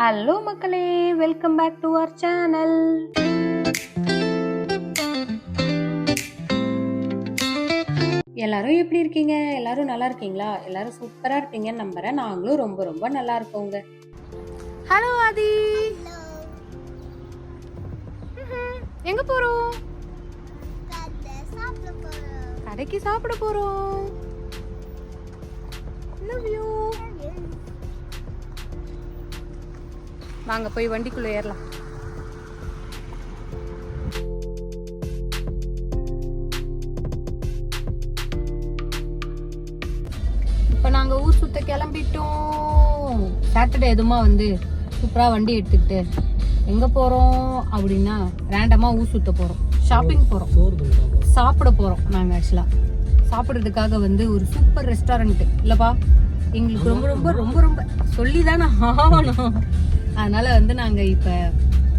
Hello மக்களே, welcome back to our channel. எல்லாரும் எப்படி இருக்கீங்க? எல்லாரும் நல்லா இருக்கீங்களா? எல்லாரும் சூப்பரா இருப்பீங்கன்னு நம்புறேன். நாங்களும் ரொம்ப ரொம்ப நல்லா இருக்கோங்க. ஹலோ ஆதி, எங்க போறோம்? கடைக்கு சாப்பிட போறோம். Love you. வாங்க போய் வண்டிக்குள்ள ஏறலாம். இப்போ நாங்க ஊர் சுத்த கிளம்பிட்டோம். சாட்டர்டே எதுமா சூப்பரா வண்டி எடுத்துக்கிட்டு எங்க போறோம் அப்படின்னா ரேண்டமா ஊர் சுத்த போறோம், ஷாப்பிங் போறோம், சாப்பிட போறோம். நாங்க ஆக்சுவலா சாப்பிட்றதுக்காக ஒரு சூப்பர் ரெஸ்டாரண்ட் இல்லப்பா, எங்களுக்கு ரொம்ப ரொம்ப ரொம்ப ரொம்ப சொல்லிதானே ஆகணும். அதனால நாங்க இப்ப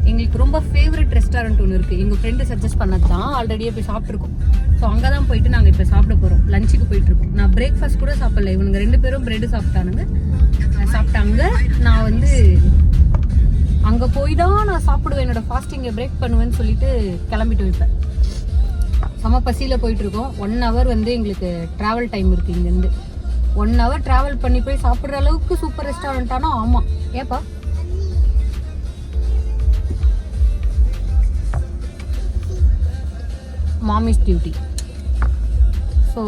எங்களுக்கு ரொம்ப ஃபேவரட் ரெஸ்டாரண்ட் ஒன்று இருக்கு. எங்க ஃப்ரெண்டு சஜஸ்ட் பண்ணது தான். ஆல்ரெடியே போய் சாப்பிட்ருக்கோம். ஸோ அங்கதான் போயிட்டு நாங்க இப்ப சாப்பிட போறோம். லஞ்சுக்கு போயிட்டு இருக்கோம். நான் பிரேக்ஃபாஸ்ட் கூட சாப்பிடல. இவனுங்க 2 பேரும் பிரெட் சாப்பிட்டாங்க. நான் அங்க போய் தான் நான் சாப்பிடுவேன், என்னோட ஃபாஸ்டிங்கை பிரேக் பண்ணுவேன்னு சொல்லிட்டு கிளம்பிட்டு வைப்பேன். செம பசியில போயிட்டு இருக்கோம். 1 hour எங்களுக்கு டிராவல் டைம் இருக்கு. இங்கிருந்து 1 hour டிராவல் பண்ணி போய் சாப்பிடுற அளவுக்கு சூப்பர் ரெஸ்டாரண்டானா? ஆமா. ஏப்பா மாமிஸ் டியூட்டி. ஸோ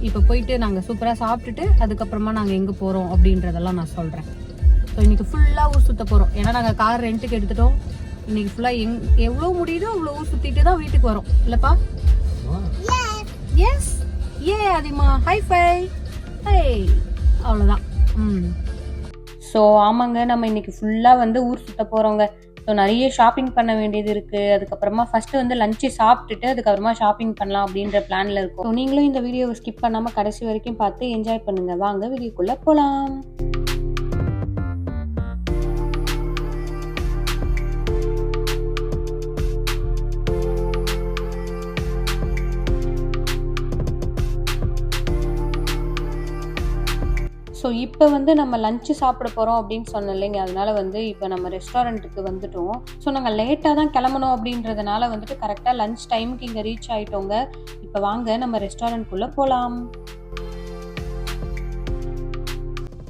இப்போ போயிட்டு நாங்கள் சூப்பராக சாப்பிட்டுட்டு அதுக்கப்புறமா நாங்கள் எங்கே போகிறோம் அப்படின்றதெல்லாம் நான் சொல்கிறேன். ஸோ இன்னைக்கு ஃபுல்லாக ஊர் சுற்ற போகிறோம். ஏன்னா நாங்கள் கார் ரெண்ட்டுக்கு எடுத்துட்டோம். இன்னைக்கு ஃபுல்லாக எவ்வளோ முடியுதோ அவ்வளோ ஊர் சுற்றிட்டு தான் வீட்டுக்கு வரோம் இல்லைப்பா? எஸ் ஏ அதிகமா ஹைஃபை ஹை அவ்வளோதான். ஸோ ஆமாங்க, நம்ம இன்னைக்கு ஃபுல்லாக ஊர் சுற்ற போகிறோங்க. ஸோ நிறைய ஷாப்பிங் பண்ண வேண்டியது இருக்குது. அதுக்கப்புறமா ஃபஸ்ட்டு லஞ்சு சாப்பிட்டுட்டு அதுக்கப்புறமா ஷாப்பிங் பண்ணலாம் அப்படின்ற பிளானில் இருக்கும். ஸோ நீங்களும் இந்த வீடியோவை ஸ்கிப் பண்ணாமல் கடைசி வரைக்கும் பார்த்து என்ஜாய் பண்ணுங்கள். வாங்க வீடியோக்குள்ளே போகலாம். ஸோ இப்போ நம்ம லஞ்சு சாப்பிட போகிறோம் அப்படின்னு சொன்னோம் இல்லைங்க. அதனால இப்போ நம்ம ரெஸ்டாரண்ட்டுக்கு வந்துட்டோம். ஸோ நாங்கள் லேட்டாக தான் கிளம்பணும் அப்படின்றதுனால கரெக்டாக லஞ்ச் டைமுக்கு இங்கே ரீச் ஆகிட்டோங்க. இப்போ வாங்க நம்ம ரெஸ்டாரண்ட்குள்ளே போகலாம்.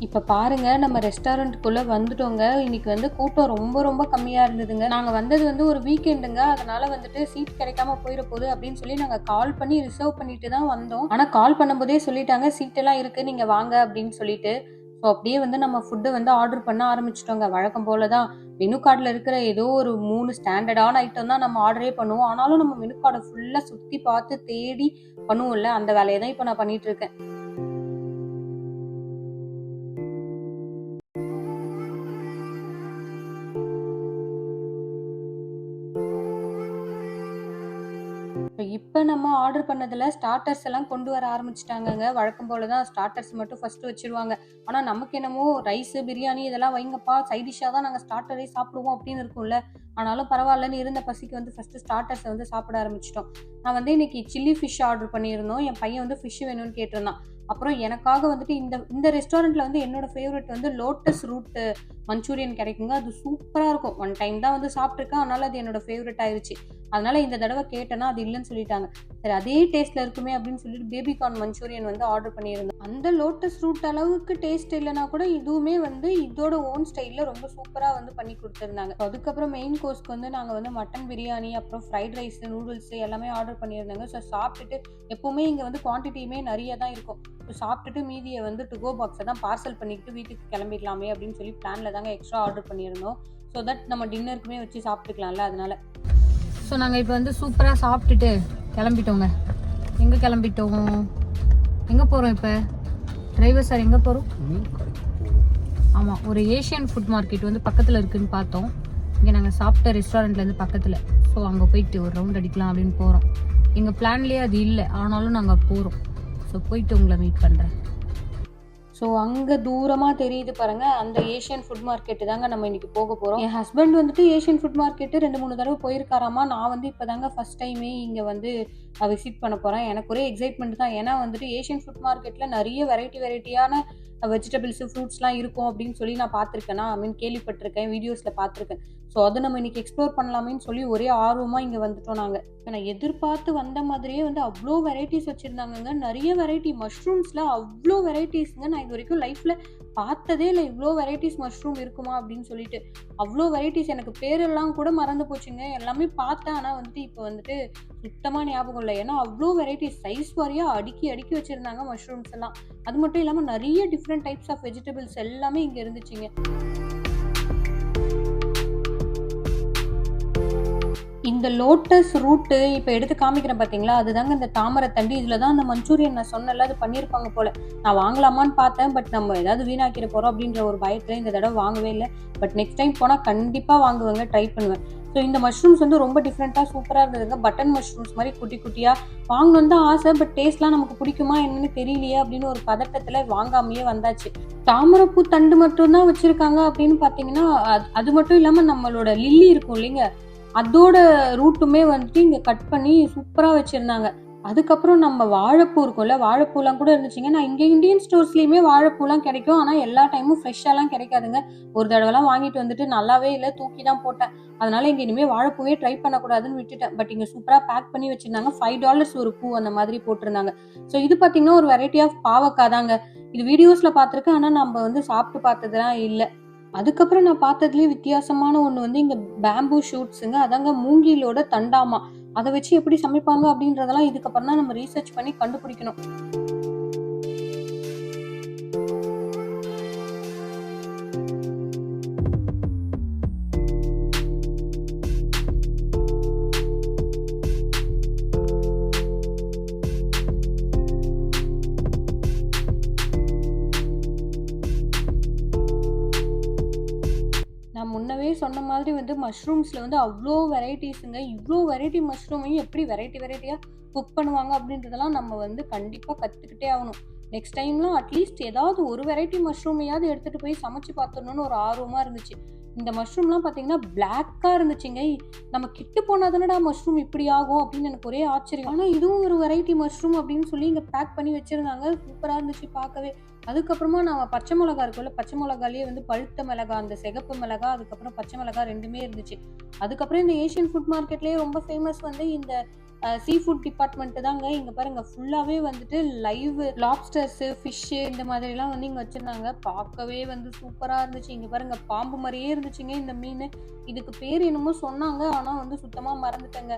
இப்போ பாருங்க, நம்ம ரெஸ்டாரண்ட்டுக்குள்ளே வந்துட்டோங்க. இன்னைக்கு கூட்டம் ரொம்ப ரொம்ப கம்மியாக இருந்ததுங்க. நாங்கள் வந்தது ஒரு வீக்கெண்டுங்க. அதனால சீட் கிடைக்காம போயிட போகுது அப்படின்னு சொல்லி நாங்கள் கால் பண்ணி ரிசர்வ் பண்ணிட்டு தான் வந்தோம். ஆனால் கால் பண்ணும்போதே சொல்லிட்டாங்க சீட்டெல்லாம் இருக்குது, நீங்கள் வாங்க அப்படின்னு சொல்லிட்டு. ஸோ அப்படியே நம்ம ஃபுட்டு ஆர்டர் பண்ண ஆரம்பிச்சிட்டோங்க. வழக்கம் போல தான் மெனு கார்டில் இருக்கிற ஏதோ ஒரு 3 ஸ்டாண்டர்டான ஐட்டம் தான் நம்ம ஆர்டரே பண்ணுவோம். ஆனாலும் நம்ம மெனு கார்டை ஃபுல்லாக சுற்றி பார்த்து தேடி பண்ணுவோம்ல, அந்த வேலையை தான் இப்போ நான் பண்ணிட்டு இருக்கேன். இப்போ நம்ம ஆர்டர் பண்ணதில் ஸ்டார்டர்ஸ் எல்லாம் கொண்டு வர ஆரம்பிச்சிட்டாங்கங்க. வழக்கம் போல தான் ஸ்டார்டர்ஸ் மட்டும் ஃபர்ஸ்ட் வச்சிருவாங்க. ஆனால் நமக்கு என்னமோ ரைஸு பிரியாணி இதெல்லாம் வைங்கப்பா, சைட் டிஷ்ஷாக தான் நாங்கள் ஸ்டார்டரே சாப்பிடுவோம் அப்படின்னு இருக்கும்ல. ஆனாலும் பரவாயில்லன்னு இருந்த பசிக்கு ஃபர்ஸ்ட் ஸ்டார்டர்ஸை சாப்பிட ஆரம்பிச்சிட்டோம். நான் இன்னைக்கு சில்லி ஃபிஷ் ஆர்டர் பண்ணியிருந்தோம். என் பையன் ஃபிஷ் வேணும்னு கேட்டிருந்தான். அப்புறம் எனக்காக இந்த ரெஸ்டாரண்ட்ல என்னோட ஃபேவரட் லோட்டஸ் ரூட் மஞ்சூரியன் கிடைக்குங்க. அது சூப்பரா இருக்கும். 1 டைம் தான் சாப்பிட்டுருக்கேன். அதனால அது என்னோட ஃபேவரட் ஆயிடுச்சு. அதனால இந்த தடவை கேட்டேன்னா அது இல்லைன்னு சொல்லிட்டாங்க. சரி, அதே டேஸ்ட்ல இருக்குமே அப்படின்னு சொல்லிட்டு பேபி கார்ன் மஞ்சூரியன் ஆர்டர் பண்ணியிருந்தேன். அந்த லோட்டஸ் ரூட் அளவுக்கு டேஸ்ட் இல்லைனா கூட இதுவுமே இதோட ஓன் ஸ்டைல்ல ரொம்ப சூப்பரா பண்ணி கொடுத்துருந்தாங்க. அதுக்கப்புறம் மெயின் கோர்ஸ்க்கு நாங்கள் மட்டன் பிரியாணி, அப்புறம் ஃப்ரைட் ரைஸ், நூடுல்ஸ் எல்லாமே ஆர்டர் பண்ணியிருந்தாங்க. ஸோ சாப்பிட்டுட்டு எப்பவுமே இங்கே குவான்டிட்டியுமே நிறைய தான் இருக்கும். ஸோ சாப்பிட்டுட்டு மீதியை டு கோ பாக்ஸை தான் பார்சல் பண்ணிக்கிட்டு வீட்டுக்கு கிளம்பிடலாமே அப்படின்னு சொல்லி பிளானில் தாங்க எக்ஸ்ட்ரா ஆர்டர் பண்ணியிருந்தோம். ஸோ தட் நம்ம டின்னருக்குமே வச்சு சாப்பிட்டுக்கலாம்ல, அதனால. ஸோ நாங்கள் இப்போ சூப்பராக சாப்பிட்டுட்டு கிளம்பிட்டோங்க. எங்கே கிளம்பிட்டோம், எங்கே போகிறோம் இப்போ? டிரைவர் சார் எங்கே போகிறோம்? ஆமாம், ஒரு ஏஷியன் ஃபுட் மார்க்கெட் பக்கத்தில் இருக்குதுன்னு பார்த்தோம். இங்கே நாங்கள் சாப்பிட்ட ரெஸ்டாரண்ட்லேருந்து பக்கத்தில். ஸோ அங்கே போயிட்டு ஒரு ரவுண்ட் அடிக்கலாம் அப்படின்னு போகிறோம். எங்கள் பிளான்லேயே அது இல்லை, ஆனாலும் நாங்கள் போகிறோம். ஸோ போயிட்டு உங்களை மீட் பண்ணுறேன். ஸோ அங்கே தூரமாக தெரியுது பாருங்க, அந்த ஏஷியன் ஃபுட் மார்க்கெட்டு தாங்க நம்ம இன்னைக்கு போக போகிறோம். என் ஹஸ்பண்ட் ஏஷியன் ஃபுட் மார்க்கெட்டு 2-3 தடவை போயிருக்காராமா. நான் இப்போ தாங்க ஃபர்ஸ்ட் டைமே இங்கே விசிட் பண்ண போகிறேன். எனக்கு ஒரே எக்ஸைட்மெண்ட் தான். ஏன்னா ஏஷியன் ஃபுட் மார்க்கெட்டில் நிறைய வெரைட்டியான வெஜிடபிள்ஸ் ஃப்ரூட்ஸ்லாம் இருக்கும் அப்படின்னு சொல்லி நான் பார்த்துருக்கேன்னா ஐ மீன் கேள்விப்பட்டிருக்கேன், வீடியோஸில் பார்த்துருக்கேன். ஸோ அதை நம்ம இன்னைக்கு எக்ஸ்ப்ளோர் பண்ணலாமேன்னு சொல்லி ஒரே ஆர்வமாக இங்கே வந்துட்டோம் நாங்கள். நான் எதிர்பார்த்து வந்த மாதிரியே வந்து அவ்வளோ வெரைட்டிஸ் வச்சுருந்தாங்கங்க. நிறைய வெரைட்டி மஷ்ரூம்ஸில் அவ்வளோ வெரைட்டிஸுங்க. நான் இது வரைக்கும் லைஃப்பில் பார்த்ததே இல்லை, இவ்வளோ வெரைட்டிஸ் மஷ்ரூம் இருக்குமா அப்படின்னு சொல்லிட்டு. அவ்வளோ வெரைட்டிஸ், எனக்கு பேரெல்லாம் கூட மறந்து போச்சுங்க. எல்லாமே பார்த்தேன், ஆனால் வந்துட்டு இப்போ வந்துட்டு சுத்தமாக ஞாபகம் இல்லை. ஏன்னா அவ்வளோ வெரைட்டிஸ் சைஸ் வாரியாக அடுக்கி அடுக்கி வச்சுருந்தாங்க மஷ்ரூம்ஸ் எல்லாம். அது மட்டும் இல்லாமல் நிறைய டிஃப்ரெண்ட் டைப்ஸ் ஆஃப் வெஜிடபிள்ஸ் எல்லாமே இங்கே இருந்துச்சுங்க. இந்த லோட்டஸ் ரூட்டு இப்போ எடுத்து காமிக்கிறேன் பார்த்தீங்களா, அதுதாங்க இந்த தாமரை தண்டி. இதில் தான் அந்த மஞ்சூரியன் நான் சொன்னல அது பண்ணியிருப்பாங்க போல். நான் வாங்கலாமான்னு பார்த்தேன், பட் நம்ம ஏதாவது வீணாக்கிற போகிறோம் அப்படின்ற ஒரு பயத்தில் இந்த தடவை வாங்கவே இல்லை. பட் நெக்ஸ்ட் டைம் போனால் கண்டிப்பாக வாங்குவேங்க, ட்ரை பண்ணுவேன். ஸோ இந்த மஷ்ரூம்ஸ் வந்து ரொம்ப டிஃப்ரெண்ட்டாக சூப்பராக இருந்ததுங்க. பட்டன் மஷ்ரூம்ஸ் மாதிரி குட்டி குட்டியாக வாங்கணுன்னு தான் ஆசை, பட் டேஸ்ட்லாம் நமக்கு பிடிக்குமா என்னன்னு தெரியலையே அப்படின்னு ஒரு பதட்டத்தில் வாங்காமையே வந்தாச்சு. தாமரைப்பூ தண்டு மட்டும்தான் வச்சுருக்காங்க அப்படின்னு பார்த்தீங்கன்னா, அது மட்டும் இல்லாமல் நம்மளோட லில்லி இருக்கும் இல்லைங்க, அதோட ரூட்டுமே வந்துட்டு இங்கே கட் பண்ணி சூப்பராக வச்சுருந்தாங்க. அதுக்கப்புறம் நம்ம வாழைப்பூ இருக்கும்ல, வாழைப்பூலாம் கூட இருந்துச்சுங்க. நான் இங்கே இந்தியன் ஸ்டோர்ஸ்லேயுமே வாழைப்பூலாம் கிடைக்கும், ஆனால் எல்லா டைமும் ஃப்ரெஷ்ஷாலாம் கிடைக்காதுங்க. ஒரு தடவைலாம் வாங்கிட்டு வந்துட்டு நல்லாவே இல்லை, தூக்கி தான் போட்டேன். அதனால இங்கே இனிமேல் வாழைப்பூவே ட்ரை பண்ணக்கூடாதுன்னு விட்டுட்டேன். பட் இங்கே சூப்பராக பேக் பண்ணி வச்சுருந்தாங்க. $5 ஒரு பூ அந்த மாதிரி போட்டிருந்தாங்க. ஸோ இது பார்த்தீங்கன்னா ஒரு வெரைட்டி ஆஃப் பாவக்காய் தாங்க. இது வீடியோஸில் பார்த்துருக்கேன், ஆனால் நம்ம வந்து சாப்பிட்டு பார்த்ததுலாம் இல்லை. அதுக்கப்புறம் நான் பார்த்ததுலேயே வித்தியாசமான ஒன்று வந்து இங்கே பேம்பூ ஷூட்ஸுங்க. அதாங்க மூங்கிலோட தண்டாமா. அதை வச்சு எப்படி சமைப்பாங்க அப்படின்றதெல்லாம் இதுக்கப்புறம் தான் நம்ம ரீசர்ச் பண்ணி கண்டுபிடிக்கணும். நான் முன்னவே சொன்ன மாதிரி வந்து மஷ்ரூம்ஸில் வந்து அவ்வளோ வெரைட்டிஸுங்க. இவ்வளோ வெரைட்டி மஷ்ரூமையும் எப்படி வெரைட்டியாக குக் பண்ணுவாங்க அப்படின்றதெல்லாம் நம்ம வந்து கண்டிப்பாக கற்றுக்கிட்டே ஆகணும். நெக்ஸ்ட் டைம்லாம் அட்லீஸ்ட் ஏதாவது ஒரு வெரைட்டி மஷ்ரூமையாவது எடுத்துகிட்டு போய் சமைச்சு பார்த்துடணுன்னு ஒரு ஆர்வமாக இருந்துச்சு. இந்த மஷ்ரூம்லாம் பார்த்தீங்கன்னா பிளாக்காக இருந்துச்சுங்க. நம்ம கிட்டு போனால் தானடா மஷ்ரூம் இப்படி ஆகும் அப்படின்னு எனக்கு ஒரே ஆச்சரியம். ஆனால் இதுவும் ஒரு வெரைட்டி மஷ்ரூம் அப்படின்னு சொல்லி இங்கே பேக் பண்ணி வச்சுருந்தாங்க. சூப்பராக இருந்துச்சு பார்க்கவே. அதுக்கப்புறமா நம்ம பச்சை மிளகா இருக்குல்ல, பச்சை மிளகாலேயே வந்து பழுத்த மிளகா, அந்த சிகப்பு மிளகா, அதுக்கப்புறம் பச்சை மிளகா ரெண்டுமே இருந்துச்சு. அதுக்கப்புறம் இந்த ஏஷியன் ஃபுட் மார்க்கெட்லேயே ரொம்ப ஃபேமஸ் வந்து இந்த சீ ஃபுட் டிபார்ட்மெண்ட் தாங்க. இங்கே பாருங்க ஃபுல்லாகவே வந்துட்டு லைவ் லாப்ஸ்டர்ஸு, ஃபிஷ்ஷு இந்த மாதிரிலாம் வந்து இங்கே வச்சுருந்தாங்க. பார்க்கவே வந்து சூப்பராக இருந்துச்சு. இங்கே பாருங்க பாம்பு மாதிரியே இருந்துச்சுங்க இந்த மீன். இதுக்கு பேர் என்னமோ சொன்னாங்க, ஆனால் வந்து சுத்தமாக மறந்துட்டேங்க.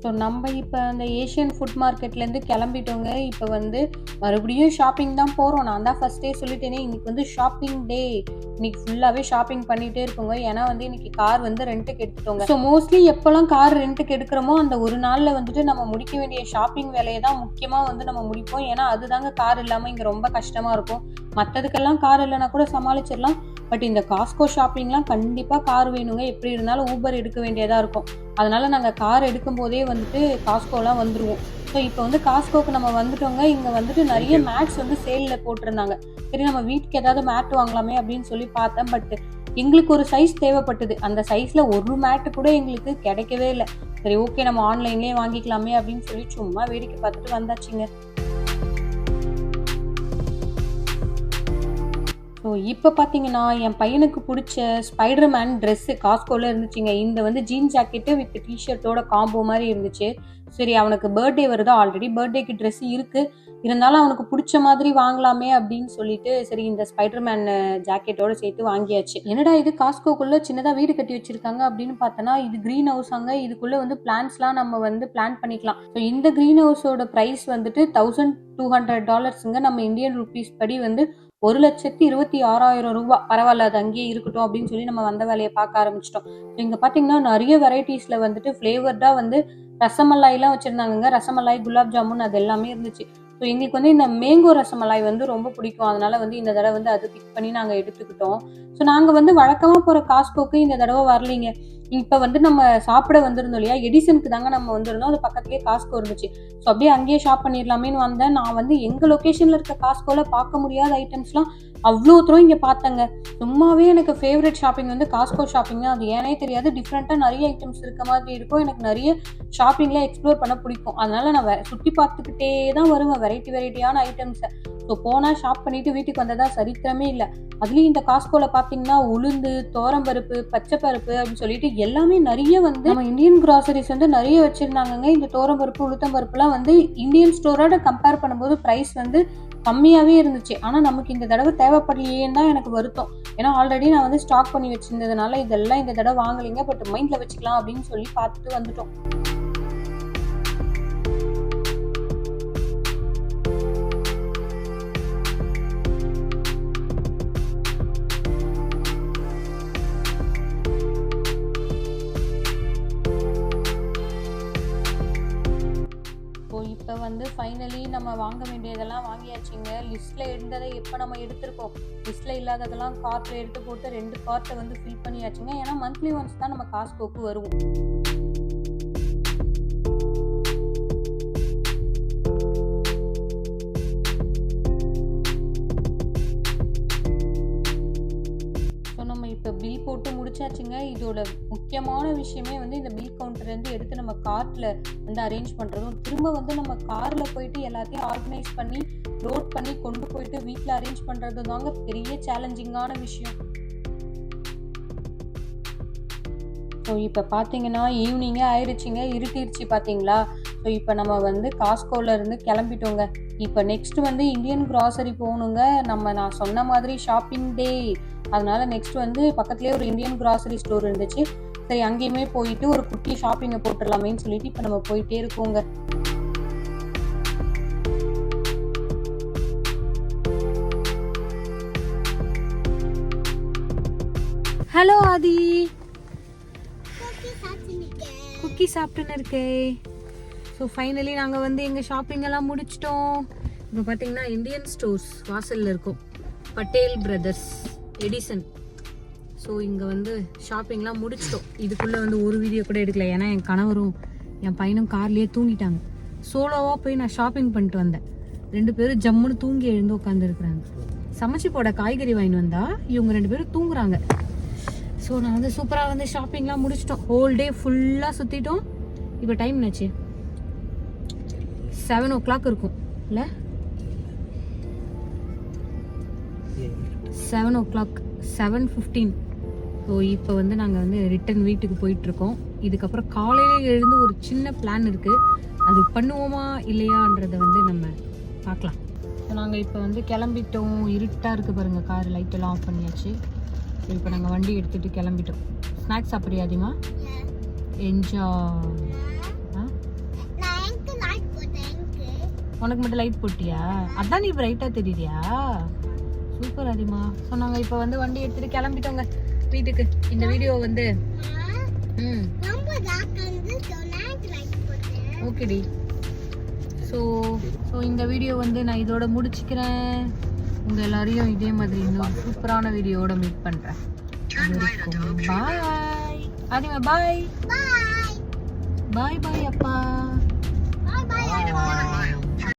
ஸோ நம்ம இப்போ அந்த ஏஷியன் ஃபுட் மார்க்கெட்லேருந்து கிளம்பிட்டோங்க. இப்போ வந்து மறுபடியும் ஷாப்பிங் தான் போகிறோம். நான் தான் ஃபஸ்ட்டே சொல்லிட்டேனே, இன்றைக்கி வந்து ஷாப்பிங் டே. இன்றைக்கி ஃபுல்லாகவே ஷாப்பிங் பண்ணிகிட்டே இருக்கோங்க. ஏன்னா வந்து இன்றைக்கி கார் வந்து ரெண்ட்டுக்கு எடுத்துட்டோங்க. ஸோ மோஸ்ட்லி எப்போல்லாம் கார் ரெண்ட்டுக்கு எடுக்கிறோமோ அந்த ஒரு நாளில் வந்துட்டு நம்ம முடிக்க வேண்டிய ஷாப்பிங் வேலையை தான் முக்கியமாக வந்து நம்ம முடிப்போம். ஏன்னா அதுதாங்க கார் இல்லாமல் இங்கே ரொம்ப கஷ்டமாக இருக்கும். மற்றதுக்கெல்லாம் கார் இல்லைனா கூட சமாளிச்சிடலாம். பட் இந்த காஸ்கோ ஷாப்பிங்லாம் கண்டிப்பாக கார் வேணுங்க. எப்படி இருந்தாலும் ஊபர் எடுக்க வேண்டியதாக இருக்கும். அதனால் நாங்கள் கார் எடுக்கும் போதே வந்துட்டு காஸ்கோலாம் வந்துடுவோம். ஸோ இப்போ வந்து காஸ்கோக்கு நம்ம வந்துட்டோங்க. இங்கே வந்துட்டு நிறைய மேட்ஸ் வந்து சேலில் போட்டிருந்தாங்க. சரி நம்ம வீட்டுக்கு ஏதாவது மேட் வாங்கலாமே அப்படின்னு சொல்லி பார்த்தேன். பட் எங்களுக்கு ஒரு சைஸ் தேவைப்பட்டது. அந்த சைஸில் ஒரு மேட்டு கூட எங்களுக்கு கிடைக்கவே இல்லை. சரி ஓகே நம்ம ஆன்லைன்லேயே வாங்கிக்கலாமே அப்படின்னு சொல்லி சும்மா வேடிக்கை பார்த்துட்டு வந்தாச்சுங்க. ஸோ இப்போ பார்த்தீங்கன்னா என் பையனுக்கு பிடிச்ச ஸ்பைடர்மேன் ட்ரெஸ்ஸு காஸ்கோவில் இருந்துச்சுங்க. இந்த வந்து ஜீன் ஜாக்கெட்டு வித் டிஷர்ட்டோட காம்போ மாதிரி இருந்துச்சு. சரி அவனுக்கு பர்த்டே வருதா, ஆல்ரெடி பர்த்டேக்கு ட்ரெஸ் இருக்குது, இருந்தாலும் அவனுக்கு பிடிச்ச மாதிரி வாங்கலாமே அப்படின்னு சொல்லிட்டு சரி இந்த ஸ்பைடர்மேன் ஜாக்கெட்டோட சேர்த்து வாங்கியாச்சு. என்னடா இது காஸ்கோக்குள்ளே சின்னதாக வீடு கட்டி வச்சுருக்காங்க அப்படின்னு பார்த்தோன்னா இது க்ரீன் ஹவுஸ் அங்கே. இதுக்குள்ளே வந்து பிளான்ஸ்லாம் நம்ம வந்து பிளான் பண்ணிக்கலாம். ஸோ இந்த க்ரீன் ஹவுஸோட ப்ரைஸ் வந்துட்டு $1200. நம்ம இந்தியன் ருபீஸ் படி வந்து $1,26,000. பரவாயில்ல அது அங்கேயே இருக்கட்டும் அப்படின்னு சொல்லி நம்ம வந்த வேலையை பார்க்க ஆரம்பிச்சிட்டோம். இங்கே பார்த்தீங்கன்னா நிறைய வெரைட்டிஸில் வந்துட்டு ஃப்ளேவர்டாக வந்து ரசமலாய்லாம் வச்சுருந்தாங்க. ரசமலாய், குலாப் ஜாமுன் அது எல்லாமே இருந்துச்சு. ஸோ எங்களுக்கு வந்து இந்த மேங்கோ ரசமலாய் வந்து ரொம்ப பிடிக்கும். அதனால வந்து இந்த தடவை வந்து அது பிக் பண்ணி நாங்கள் எடுத்துக்கிட்டோம். ஸோ நாங்கள் வந்து வழக்கமாக போகிற காஸ்கோக்கு இந்த தடவை வரலைங்க. இப்போ வந்து நம்ம சாப்பிட வந்திருந்தோம் இல்லையா, எடிசனுக்கு தாங்க நம்ம வந்திருந்தோம். அது பக்கத்துலேயே காஸ்கோ இருந்துச்சு. ஸோ அப்படியே அங்கேயே ஷாப் பண்ணிடலாமேன்னு வந்தேன். நான் வந்து எங்கள் லொக்கேஷனில் இருக்க காஸ்கோவில் பார்க்க முடியாத ஐட்டம்ஸ்லாம் அவ்வளோ தூரம் இங்கே பார்த்தேங்க. சும்மாவே எனக்கு ஃபேவரட் ஷாப்பிங் வந்து காஸ்கோ ஷாப்பிங் தான். அது ஏனே தெரியாது, டிஃப்ரெண்ட்டாக நிறைய ஐட்டம்ஸ் இருக்க மாதிரி இருக்கும். எனக்கு நிறைய ஷாப்பிங்கில் எக்ஸ்ப்ளோர் பண்ண பிடிக்கும். அதனால நான் சுற்றி பார்த்துக்கிட்டே தான் வருவேன் வெரைட்டியான ஐட்டம்ஸை. ஸோ போனால் ஷாப் பண்ணிட்டு வீட்டுக்கு வந்ததா சரித்திரமே இல்லை. அதுலேயும் இந்த காஸ்கோவில் பார்த்தீங்கன்னா உளுந்து, தோரம்பருப்பு, பச்சைப்பருப்பு அப்படின்னு சொல்லிட்டு எல்லாமே நிறைய வந்து நம்ம இந்தியன் கிராசரிஸ் வந்து நிறைய வச்சுருந்தாங்கங்க. இந்த தோரம்பருப்பு, உளுத்தம்பருப்புலாம் வந்து இந்தியன் ஸ்டோரோட கம்பேர் பண்ணும்போது ப்ரைஸ் வந்து கம்மியாகவே இருந்துச்சு. ஆனால் நமக்கு இந்த தடவை தேவைப்படலையேன்னு தான் எனக்கு வருத்தம். ஏன்னா ஆல்ரெடி நான் வந்து ஸ்டாக் பண்ணி வச்சிருந்ததுனால இதெல்லாம் இந்த தடவை வாங்கலைங்க. பட் மைண்டில் வச்சுக்கலாம் அப்படின்னு சொல்லி பார்த்துட்டு வந்துட்டோம். இப்போ வந்து ஃபைனலி நம்ம வாங்க வேண்டியதெல்லாம் வாங்கியாச்சுங்க. லிஸ்ட்டில் இருந்ததை எப்போ நம்ம எடுத்திருக்கோம், லிஸ்ட்டில் இல்லாததெல்லாம் கார்ட்டில் எடுத்து போட்டு 2 கார்ட்டை வந்து ஃபில் பண்ணியாச்சுங்க. ஏன்னா மந்த்லி ஒன்ஸ் தான் நம்ம காஸ்கோக்கு வருவோம். இப்போ பில் போட்டு முடிச்சாச்சுங்க. இதோட முக்கியமான விஷயமே வந்து இந்த பில் கவுண்டர்லேருந்து எடுத்து நம்ம கார்ட்டில் வந்து அரேஞ்ச் பண்ணுறதும், திரும்ப வந்து நம்ம காரில் போயிட்டு எல்லாத்தையும் ஆர்கனைஸ் பண்ணி லோட் பண்ணி கொண்டு போயிட்டு வீட்டில் அரேஞ்ச் பண்ணுறதும் தாங்க பெரிய சேலஞ்சிங்கான விஷயம். ஸோ இப்போ பார்த்தீங்கன்னா ஈவினிங்கே ஆயிடுச்சுங்க, இருட்டிடுச்சு பார்த்தீங்களா. ஸோ இப்போ நம்ம வந்து காஸ்கோலேருந்து கிளம்பிட்டோங்க. இப்போ நெக்ஸ்ட் வந்து இந்தியன் கிராசரி போகணுங்க. நான் சொன்ன மாதிரி ஷாப்பிங் டே. அதனால நெக்ஸ்ட் வந்து பக்கத்துலேயே ஒரு இந்தியன் கிராசரி ஸ்டோர் இருந்துச்சு. சரி அங்கேயுமே போயிட்டு ஒரு குட்டி ஷாப்பிங்கை போட்டுடலாமேன்னு சொல்லிட்டு இப்போ நம்ம போயிட்டே இருக்கோங்க. ஹலோ ஆதி, குக்கி சாப்பிட்டுன்னு இருக்கே. ஸோ ஃபைனலி நாங்கள் வந்து எங்கள் ஷாப்பிங் எல்லாம் முடிச்சிட்டோம். இப்போ பார்த்தீங்கன்னா இந்தியன் ஸ்டோர்ஸ் வாசலில் இருக்கும், பட்டேல் பிரதர்ஸ், எடிசன். ஸோ இங்கே வந்து ஷாப்பிங்லாம் முடிச்சிட்டோம். இதுக்குள்ளே வந்து ஒரு வீடியோ கூட எடுக்கல, ஏன்னா என் கணவரும் என் பையனும் கார்லேயே தூங்கிட்டாங்க. சோலோவாக போய் நான் ஷாப்பிங் பண்ணிட்டு வந்தேன். 2 பேரும் ஜம்முன்னு தூங்கி எழுந்து உட்காந்துருக்குறாங்க. சமைச்சு போட காய்கறி வாங்கிட்டு வந்தா இவங்க 2 பேரும் தூங்குறாங்க. ஸோ நான் வந்து சூப்பராக வந்து ஷாப்பிங்லாம் முடிச்சிட்டோம். ஹோல் டே ஃபுல்லாக சுற்றிட்டோம். இப்போ டைம் என்னாச்சு, 7 o'clock இருக்கும் இல்லை, 7 o'clock, 7:15. ஸோ இப்போ வந்து நாங்கள் வந்து ரிட்டன் வீட்டுக்கு போயிட்டுருக்கோம். இதுக்கப்புறம் காலையில் எழுந்து ஒரு சின்ன பிளான் இருக்குது. அது பண்ணுவோமா இல்லையான்றதை வந்து நம்ம பார்க்கலாம். ஸோ நாங்கள் இப்போ வந்து கிளம்பிட்டோம். இருட்டாக இருக்குது பாருங்கள், கார் லைட்டெல்லாம் ஆஃப் பண்ணியாச்சு. ஸோ இப்போ நாங்கள் வண்டி எடுத்துகிட்டு கிளம்பிட்டோம். ஸ்நாக்ஸ் சாப்பிட்றியா அதிகமா? என்ஜாய். உனக்கு மட்டும் லைட் போட்டியா? அதான் நீ பிரைட்டாக தெரியுறியா? சூப்பர் அதிகமா. ஸோ நாங்கள் இப்போ வந்து வண்டி எடுத்துகிட்டு கிளம்பிட்டோங்க வீட்டுக்கு. இந்த வீடியோ வந்து ஓகேடி. ஸோ இந்த வீடியோ வந்து நான் இதோட முடிச்சுக்கிறேன். உங்கள் எல்லாரையும் இதே மாதிரி இன்னொரு சூப்பரான வீடியோவோட மீட் பண்ணுறேன். பாய் அதிகமா. பாய் பாய் பாய் அப்பா.